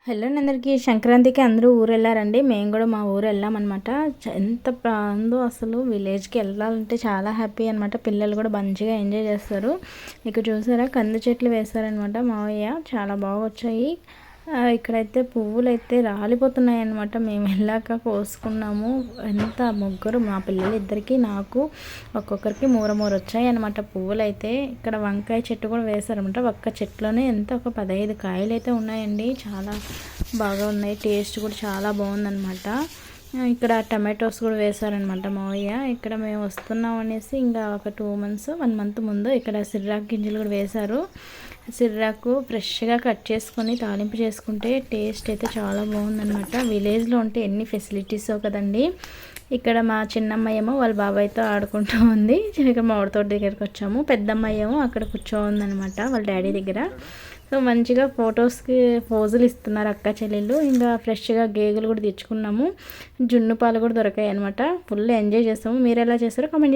Hello అందరికీ సంక్రాంతికి అందరూ ఊరు వెళ్ళారండి. మేము కూడా మా ఊరు వెళ్ళామన్నమాట. ఎంత బాగుందో అసలు. విలేజ్కి వెళ్ళాలంటే చాలా హ్యాపీ అనమాట. పిల్లలు కూడా మంచిగా ఎంజాయ్ చేస్తారు. ఇక్కడ చూసారా కంది చెట్లు వేశారనమాట మావయ్య. చాలా బాగా వచ్చాయి. ఇక్కడైతే పువ్వులు అయితే రాలిపోతున్నాయి అనమాట. మేము వెళ్ళాక కోసుకున్నాము. ఎంత ముగ్గురు మా పిల్లలు ఇద్దరికి నాకు ఒక్కొక్కరికి మూర వచ్చాయి అనమాట పువ్వులు అయితే. ఇక్కడ వంకాయ చెట్టు కూడా వేశారనమాట. ఒక్క చెట్లోనే ఎంత ఒక 15 కాయలు అయితే ఉన్నాయండి. చాలా బాగా ఉన్నాయి. టేస్ట్ కూడా చాలా బాగుందనమాట. ఇక్కడ టమాటోస్ కూడా వేశారనమాట మావయ్య. ఇక్కడ మేము వస్తున్నాం అనేసి ఇంకా ఒక 1 మంత్ ముందు ఇక్కడ సిర్రాకు గింజలు కూడా వేశారు. సిర్రాకు ఫ్రెష్గా కట్ చేసుకొని తాలింపు చేసుకుంటే టేస్ట్ అయితే చాలా బాగుందనమాట. విలేజ్లో ఉంటే ఎన్ని ఫెసిలిటీసో కదండి. ఇక్కడ మా చిన్నమ్మాయి ఏమో వాళ్ళ బాబాయ్తో ఆడుకుంటూ ఉంది. ఇక్కడ మామిడి తోట దగ్గరికి వచ్చాము. పెద్దమ్మాయి ఏమో అక్కడ కూర్చోందనమాట వాళ్ళ డాడీ దగ్గర. సో మంచిగా ఫొటోస్కి పోజులు ఇస్తున్నారు అక్క చెల్లెళ్ళు. ఇంకా ఫ్రెష్గా గేగులు కూడా తెచ్చుకున్నాము. జున్ను పాలు కూడా దొరికాయి అనమాట. ఫుల్ ఎంజాయ్ చేస్తాము. మీరు ఎలా చేస్తారో కామెంట్